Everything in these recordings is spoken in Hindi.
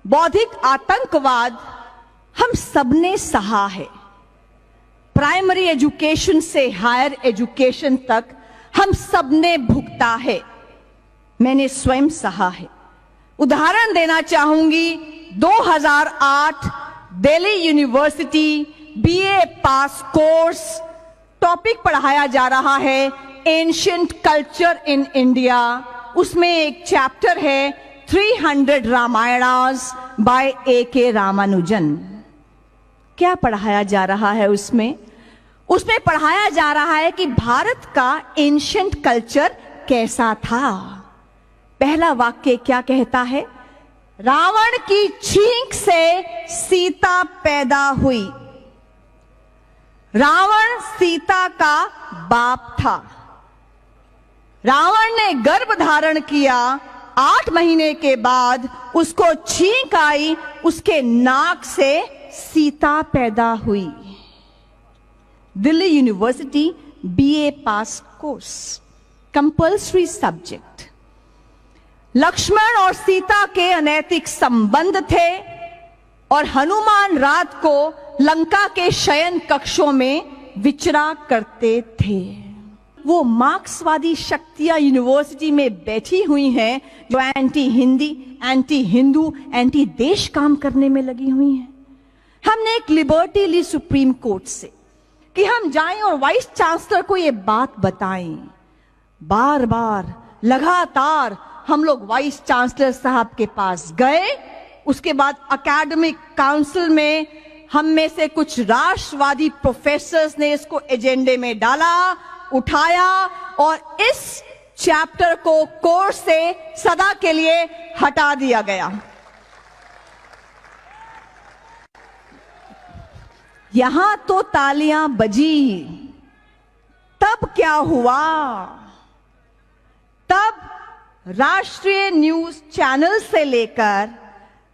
बौद्धिक आतंकवाद हम सबने सहा है। प्राइमरी एजुकेशन से हायर एजुकेशन तक हम सबने भुगता है। मैंने स्वयं सहा है। उदाहरण देना चाहूंगी, 2008 दिल्ली यूनिवर्सिटी बीए पास कोर्स, टॉपिक पढ़ाया जा रहा है एंशिएंट कल्चर इन इंडिया। उसमें एक चैप्टर है 300 रामायणास बाय A.K. रामानुजन। क्या पढ़ाया जा रहा है उसमें? उसमें पढ़ाया जा रहा है कि भारत का एंशिएंट कल्चर कैसा था। पहला वाक्य क्या कहता है? रावण की छींक से सीता पैदा हुई। रावण सीता का बाप था। रावण ने गर्भ धारण किया, 8 महीने के बाद उसको छींक आई, उसके नाक से सीता पैदा हुई। दिल्ली यूनिवर्सिटी बीए पास कोर्स, कंपल्सरी सब्जेक्ट। लक्ष्मण और सीता के अनैतिक संबंध थे और हनुमान रात को लंका के शयन कक्षों में विचरा करते थे। वो मार्क्सवादी शक्तियां यूनिवर्सिटी में बैठी हुई हैं जो anti Hindi, anti Hindu, anti देश काम करने में लगी हुई हैं। हमने एक लिबर्टी ली सुप्रीम कोर्ट से कि हम जाएं और वाइस चांसलर को ये बात बताएं। बार बार लगातार हम लोग वाइस चांसलर साहब के पास गए। उसके बाद एकेडमिक काउंसिल में हम में से कुछ राष्ट्रवादी प्रोफेसर्स ने इसको एजेंडे में डाला, उठाया और इस चैप्टर को कोर्स से सदा के लिए हटा दिया गया। यहां तो तालियां बजी। तब क्या हुआ? तब राष्ट्रीय न्यूज चैनल से लेकर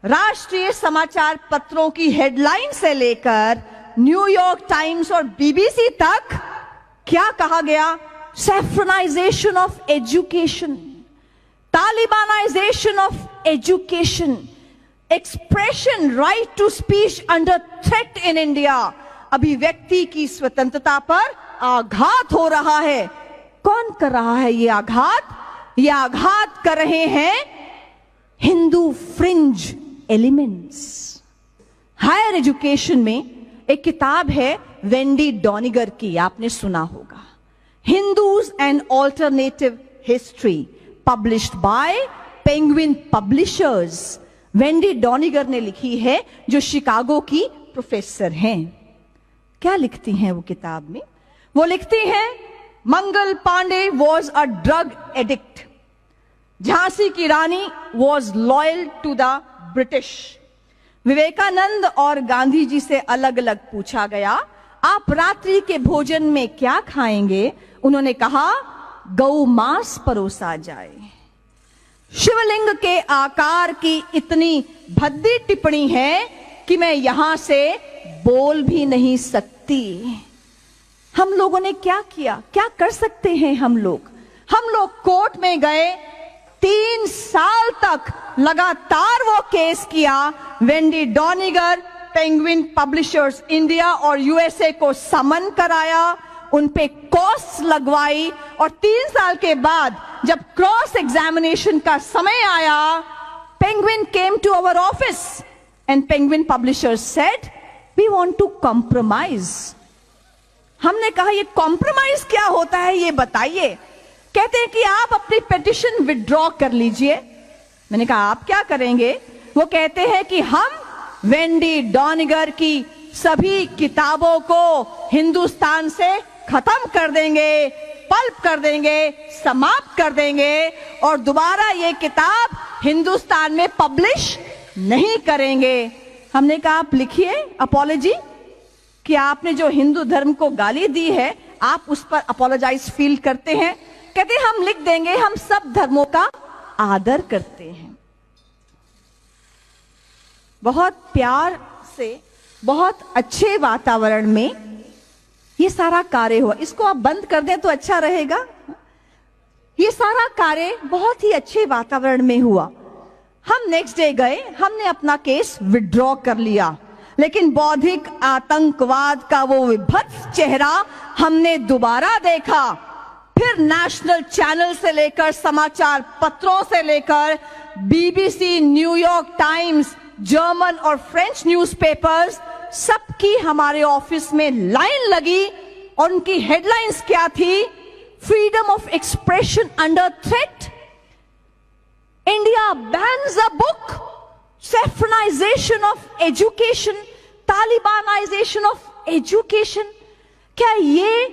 राष्ट्रीय समाचार पत्रों की हेडलाइन से लेकर न्यूयॉर्क टाइम्स और बीबीसी तक क्या कहा गया? Saffronisation of education, Talibanisation of education, expression right to speech under threat in India. अभिव्यक्ति की स्वतंत्रता पर आघात हो रहा है। कौन कर रहा है ये आघात? ये आघात कर रहे हैं Hindu fringe elements. Higher education में एक किताब है वेंडी डॉनिगर की, आपने सुना होगा, Hindus and alternative history, published by Penguin publishers. Wendy Doniger ने लिखी है, जो शिकागो की प्रोफेसर हैं। क्या लिखती हैं वो किताब में? वो लिखती हैं, Mangal Pandey was a drug addict, Jhansi की Rani was loyal to the British. Vivekananda और गांधी जी से अलग अलग पूछा गया, आप रात्रि के भोजन में क्या खाएंगे? उन्होंने कहा, गौ मांस परोसा जाए। शिवलिंग के आकार की इतनी भद्दी टिप्पणी है कि मैं यहां से बोल भी नहीं सकती। हम लोगों ने क्या किया? क्या कर सकते हैं हम लोग? हम लोग कोर्ट में गए, 3 साल तक लगातार वो केस किया। वेंडी डॉनिगर, पेंगुइन पब्लिशर्स इंडिया और यूएसए को समन कराया, उन पे कॉस्ट लगवाई और 3 साल के बाद जब क्रॉस एग्जामिनेशन का समय आया, penguin came to our office and penguin publishers said, we want to compromise. हमने कहा, ये कॉम्प्रोमाइज क्या होता है ये बताइए। कहते हैं कि आप अपनी पिटिशन विड्रॉ कर लीजिए। मैंने कहा, आप क्या करेंगे? वो कहते हैं कि हम वेंडी डॉनिगर की सभी किताबों को हिंदुस्तान से खत्म कर देंगे, पल्प कर देंगे, समाप्त कर देंगे और दोबारा ये किताब हिंदुस्तान में पब्लिश नहीं करेंगे। हमने कहा, आप लिखिए अपॉलॉजी कि आपने जो हिंदू धर्म को गाली दी है, आप उस पर अपॉलोजाइज फील करते हैं। कहते हैं, हम लिख देंगे, हम सब धर्मों का आदर करते हैं। बहुत प्यार से, बहुत अच्छे वातावरण में ये सारा कार्य हुआ। इसको आप बंद कर दें तो अच्छा रहेगा। ये सारा कार्य बहुत ही अच्छे वातावरण में हुआ। हम नेक्स्ट डे गए, हमने अपना केस विड्रॉ कर लिया, लेकिन बौद्धिक आतंकवाद का वो विभत्स चेहरा हमने दोबारा देखा। फिर नेशनल चैनल से लेकर समाचार पत्रों से लेकर बीबीसी, न्यूयॉर्क टाइम्स, जर्मन और फ्रेंच न्यूज़पेपर्स, सबकी हमारे ऑफिस में लाइन लगी और उनकी हेडलाइंस क्या थी? Freedom of expression under threat, India bans a book, saffronisation of education, Talibanisation of education. क्या ये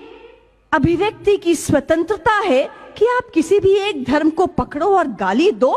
अभिव्यक्ति की स्वतंत्रता है कि आप किसी भी एक धर्म को पकड़ो और गाली दो?